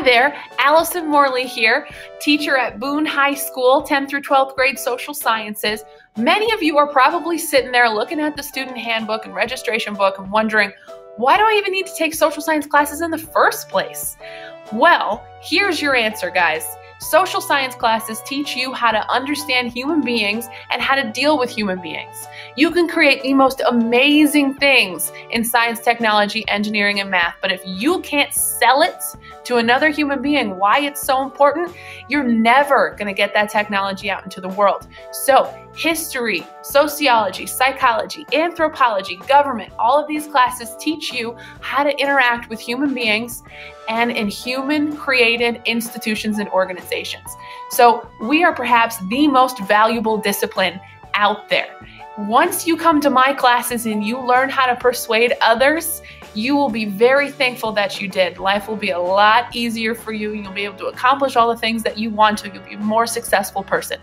There, Allison Morley here, teacher at Boone High School, 10th through 12th grade social sciences. Many of you are probably sitting there looking at the student handbook and registration book and wondering, why do I even need to take social science classes in the first place? Well, here's your answer, guys. Social science classes teach you how to understand human beings and how to deal with human beings. You can create the most amazing things in science, technology, engineering, and math, but if you can't sell it to another human being why it's so important, you're never going to get that technology out into the world. So, history, sociology, psychology, anthropology, government, all of these classes teach you how to interact with human beings and in human-created institutions and organizations. So we are perhaps the most valuable discipline out there. Once you come to my classes and you learn how to persuade others, you will be very thankful that you did. Life will be a lot easier for you. You'll be able to accomplish all the things that you want to. You'll be a more successful person.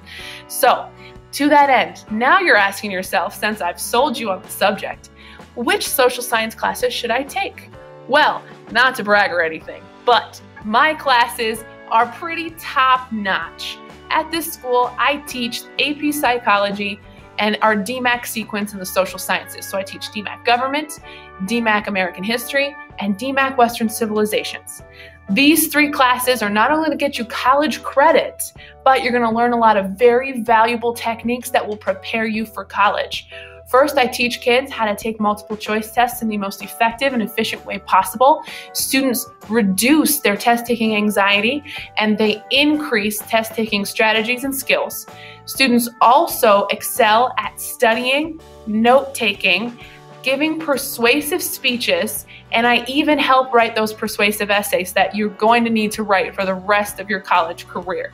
So, to that end, now you're asking yourself, since I've sold you on the subject, which social science classes should I take? Well, not to brag or anything, but my classes are pretty top-notch. At this school, I teach AP Psychology and our DMAC sequence in the social sciences. So I teach DMAC Government, DMAC American History, and DMAC Western Civilizations. These three classes are not only to get you college credit, but you're going to learn a lot of very valuable techniques that will prepare you for college. First, I teach kids how to take multiple choice tests in the most effective and efficient way possible. Students reduce their test-taking anxiety and they increase test-taking strategies and skills. Students also excel at studying, note-taking, giving persuasive speeches, and I even help write those persuasive essays that you're going to need to write for the rest of your college career.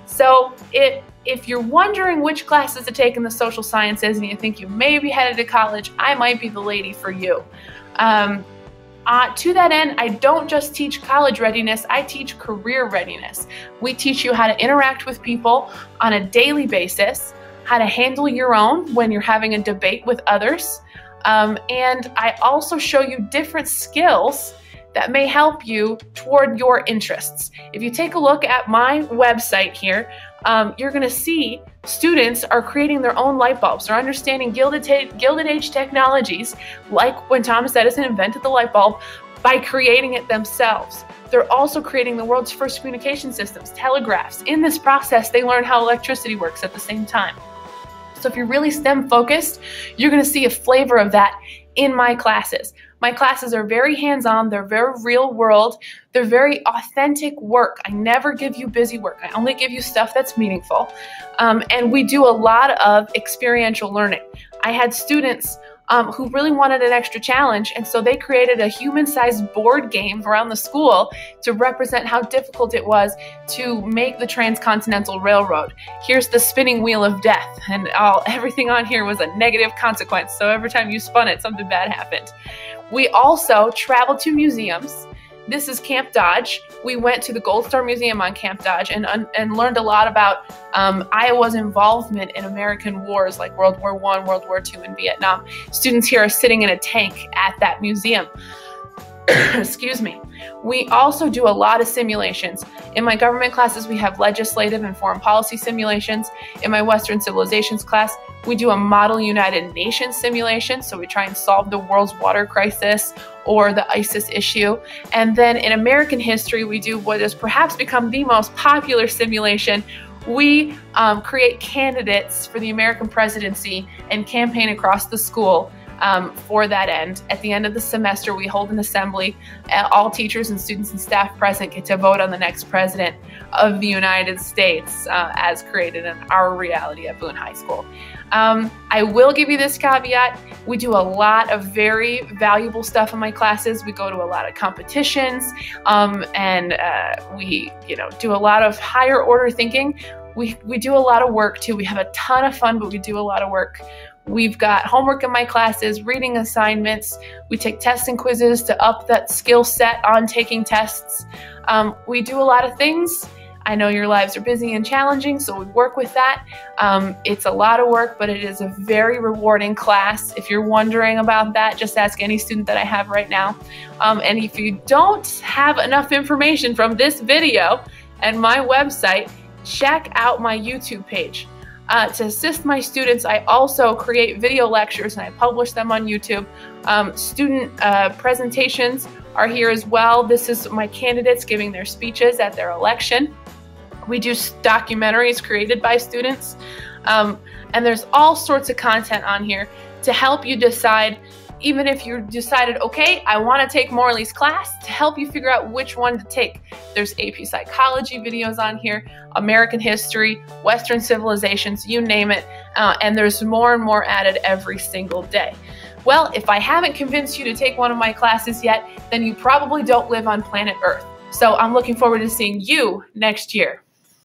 So if you're wondering which classes to take in the social sciences and you think you may be headed to college, I might be the lady for you. To that end, I don't just teach college readiness, I teach career readiness. We teach you how to interact with people on a daily basis, how to handle your own when you're having a debate with others, and I also show you different skills that may help you toward your interests. If you take a look at my website here, you're gonna see students are creating their own light bulbs. They're understanding Gilded Age technologies, like when Thomas Edison invented the light bulb, by creating it themselves. They're also creating the world's first communication systems, telegraphs. In this process, they learn how electricity works at the same time. So if you're really STEM focused, you're gonna see a flavor of that in my classes. My classes are very hands-on, they're very real world, they're very authentic work. I never give you busy work, I only give you stuff that's meaningful. And we do a lot of experiential learning. I had students who really wanted an extra challenge, and so they created a human-sized board game around the school to represent how difficult it was to make the Transcontinental Railroad. Here's the spinning wheel of death, and everything on here was a negative consequence, so every time you spun it, something bad happened. We also traveled to museums. This is Camp Dodge. We went to the Gold Star Museum on Camp Dodge and learned a lot about Iowa's involvement in American wars like World War I, World War II, and Vietnam. Students here are sitting in a tank at that museum. Excuse me. We also do a lot of simulations. In my government classes, we have legislative and foreign policy simulations. In my Western Civilizations class, we do a Model United Nations simulation, so we try and solve the world's water crisis or the ISIS issue. And then in American history, we do what has perhaps become the most popular simulation. We create candidates for the American presidency and campaign across the school for that end. At the end of the semester, we hold an assembly. All teachers and students and staff present get to vote on the next president of the United States as created in our reality at Boone High School. I will give you this caveat. We do a lot of very valuable stuff in my classes. We go to a lot of competitions and we do a lot of higher order thinking. We do a lot of work too. We have a ton of fun, but we do a lot of work. We've got homework in my classes, reading assignments. We take tests and quizzes to up that skill set on taking tests. We do a lot of things. I know your lives are busy and challenging, so we work with that. It's a lot of work, but it is a very rewarding class. If you're wondering about that, just ask any student that I have right now. And if you don't have enough information from this video and my website, check out my YouTube page. To assist my students, I also create video lectures and I publish them on YouTube. Student presentations are here as well. This is my candidates giving their speeches at their election. We do documentaries created by students. And there's all sorts of content on here to help you decide, even if you decided, okay, I want to take Morley's class, to help you figure out which one to take. There's AP Psychology videos on here, American history, Western civilizations, you name it, and there's more and more added every single day. Well, if I haven't convinced you to take one of my classes yet, then you probably don't live on planet Earth. So I'm looking forward to seeing you next year.